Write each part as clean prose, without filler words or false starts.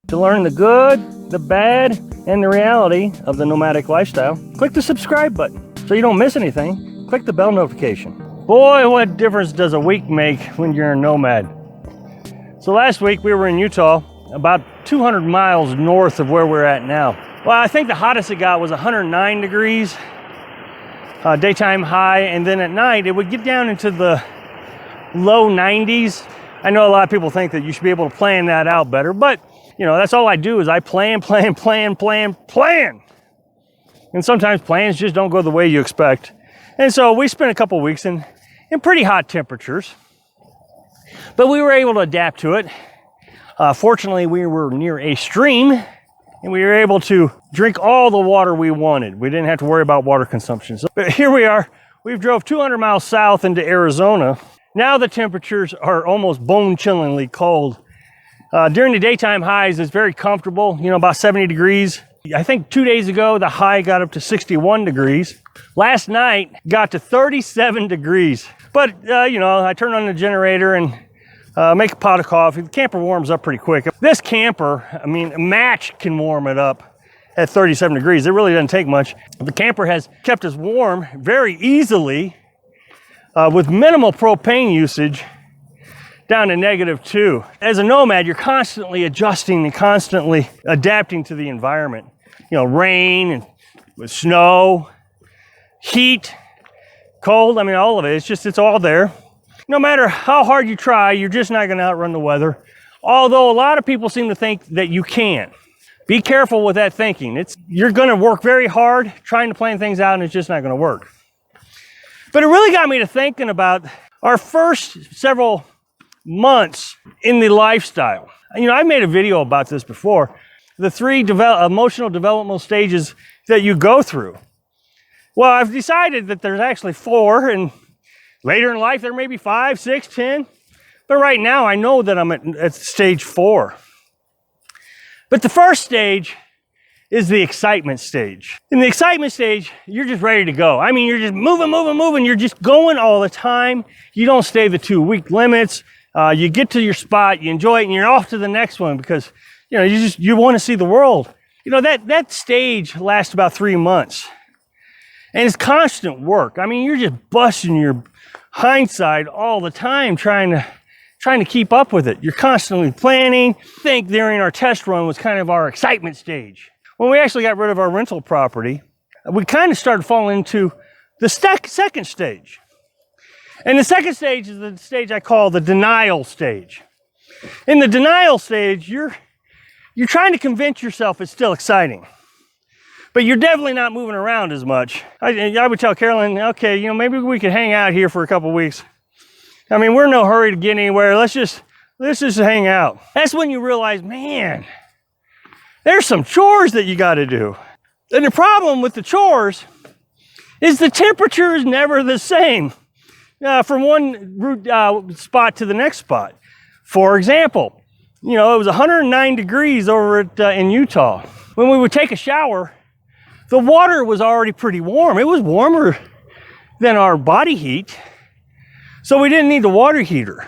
To learn the good, the bad, and the reality of the nomadic lifestyle, click the subscribe button so you don't miss anything. Click the bell notification. Boy, what difference does a week make when you're a nomad? So last week we were in Utah, about 200 miles north of where we're at now. Well, I think the hottest it got was 109 degrees, daytime high, and then at night it would get down into the low 90s. I know a lot of people think that you should be able to plan that out better, but you know, that's all I do is I plan. And sometimes plans just don't go the way you expect. And so we spent a couple weeks in pretty hot temperatures, but we were able to adapt to it. Fortunately, we were near a stream and we were able to drink all the water we wanted. We didn't have to worry about water consumption. So here we are. We've drove 200 miles south into Arizona. Now the temperatures are almost bone-chillingly cold. During the daytime highs, it's very comfortable, you know, about 70 degrees. I think 2 days ago, the high got up to 61 degrees. Last night, got to 37 degrees. But, you know, I turn on the generator and make a pot of coffee. The camper warms up pretty quick. This camper, I mean, a match can warm it up at 37 degrees. It really doesn't take much. The camper has kept us warm very easily with minimal propane usage, down to -2. As a nomad, you're constantly adjusting and constantly adapting to the environment. You know, rain and with snow, heat, cold, I mean, all of it. It's all there. No matter how hard you try, you're just not gonna outrun the weather. Although a lot of people seem to think that you can. Be careful with that thinking. You're gonna work very hard trying to plan things out and it's just not gonna work. But it really got me to thinking about our first several months in the lifestyle. You know, I made a video about this before. The 3 emotional developmental stages that you go through. Well, I've decided that there's actually 4, and later in life there may be 5, 6, 10. But right now I know that I'm at stage 4. But the first stage is the excitement stage. In the excitement stage, you're just ready to go. I mean, you're just moving. You're just going all the time. You don't stay the 2-week limits. You get to your spot, you enjoy it, and you're off to the next one because, you know, you want to see the world. You know, that stage lasts about 3 months. And it's constant work. I mean, you're just busting your hindsight all the time trying to keep up with it. You're constantly planning. I think during our test run was kind of our excitement stage. When we actually got rid of our rental property, we kind of started falling into the second stage. And the second stage is the stage I call the denial stage. In the denial stage, you're trying to convince yourself it's still exciting. But you're definitely not moving around as much. I would tell Carolyn, okay, you know, maybe we could hang out here for a couple weeks. I mean, we're in no hurry to get anywhere. Let's just hang out. That's when you realize, man, there's some chores that you got to do. And the problem with the chores is the temperature is never the same. From one route spot to the next spot. For example, you know, it was 109 degrees over in Utah. When we would take a shower, the water was already pretty warm. It was warmer than our body heat, so we didn't need the water heater.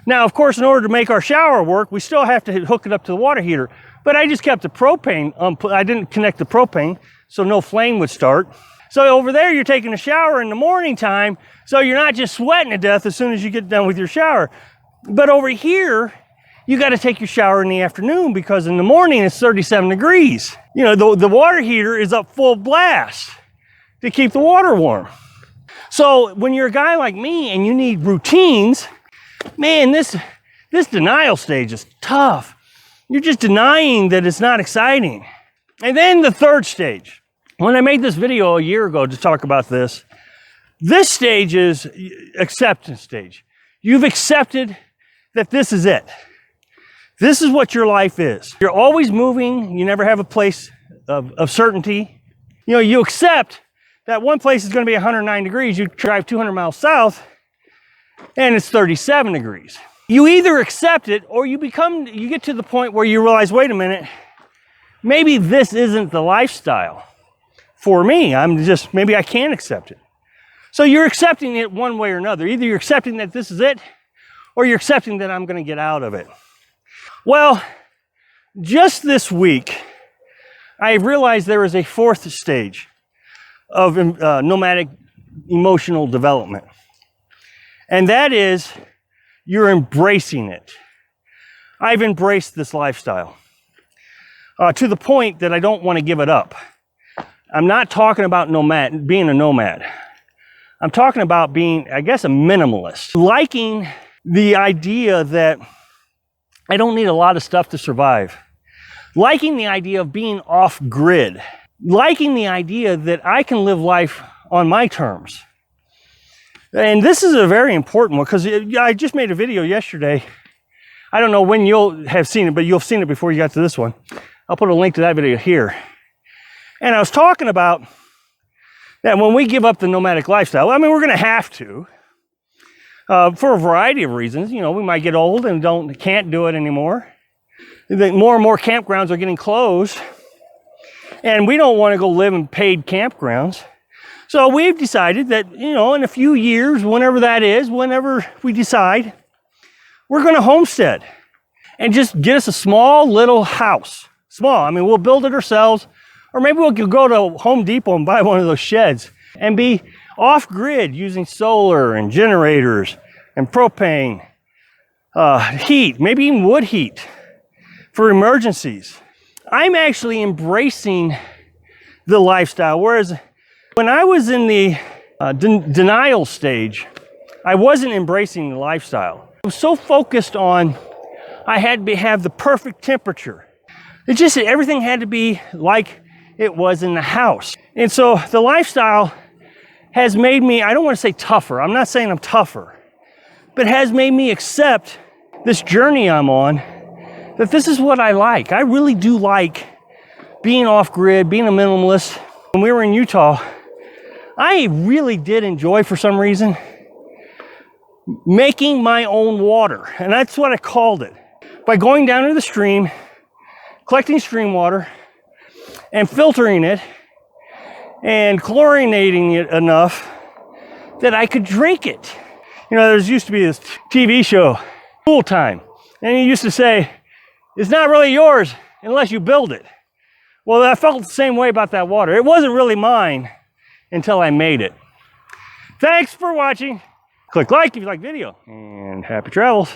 Now, of course, in order to make our shower work, we still have to hook it up to the water heater, but I just kept the propane, I didn't connect the propane, so no flame would start. So over there, you're taking a shower in the morning time, so you're not just sweating to death as soon as you get done with your shower. But over here, you got to take your shower in the afternoon because in the morning it's 37 degrees. You know, the water heater is up full blast to keep the water warm. So when you're a guy like me and you need routines, man, this denial stage is tough. You're just denying that it's not exciting. And then the third stage. When I made this video a year ago to talk about this stage is acceptance stage. You've accepted that this is it. This is what your life is. You're always moving. You never have a place of certainty. You know, you accept that one place is going to be 109 degrees. You drive 200 miles south and it's 37 degrees. You either accept it or you get to the point where you realize, wait a minute, maybe this isn't the lifestyle for me. Maybe I can't accept it. So you're accepting it one way or another. Either you're accepting that this is it, or you're accepting that I'm going to get out of it. Well, just this week, I realized there is a fourth stage of nomadic emotional development. And that is, you're embracing it. I've embraced this lifestyle to the point that I don't want to give it up. I'm not talking about being a nomad. I'm talking about being, I guess, a minimalist. Liking the idea that I don't need a lot of stuff to survive. Liking the idea of being off grid. Liking the idea that I can live life on my terms. And this is a very important one because I just made a video yesterday. I don't know when you'll have seen it, but you'll have seen it before you got to this one. I'll put a link to that video here. And I was talking about that when we give up the nomadic lifestyle, I mean, we're going to have to, for a variety of reasons. You know, we might get old and can't do it anymore. More and more campgrounds are getting closed, and we don't want to go live in paid campgrounds. So we've decided that, you know, in a few years, whenever that is, whenever we decide, we're going to homestead and just get us a small little house. Small, I mean, we'll build it ourselves, or maybe we'll go to Home Depot and buy one of those sheds and be off grid using solar and generators and propane, heat, maybe even wood heat for emergencies. I'm actually embracing the lifestyle, whereas when I was in the denial stage, I wasn't embracing the lifestyle. I was so focused on I had to have the perfect temperature. It just, everything had to be like it was in the house. And so the lifestyle has made me, I don't want to say tougher, I'm not saying I'm tougher, but has made me accept this journey I'm on, that this is what I like. I really do like being off grid, being a minimalist. When we were in Utah, I really did enjoy, for some reason, making my own water. And that's what I called it. By going down to the stream, collecting stream water, and filtering it, and chlorinating it enough that I could drink it. You know, there used to be this TV show, Pool Time. And he used to say, it's not really yours unless you build it. Well, I felt the same way about that water. It wasn't really mine until I made it. Thanks for watching. Click like if you like the video, and happy travels.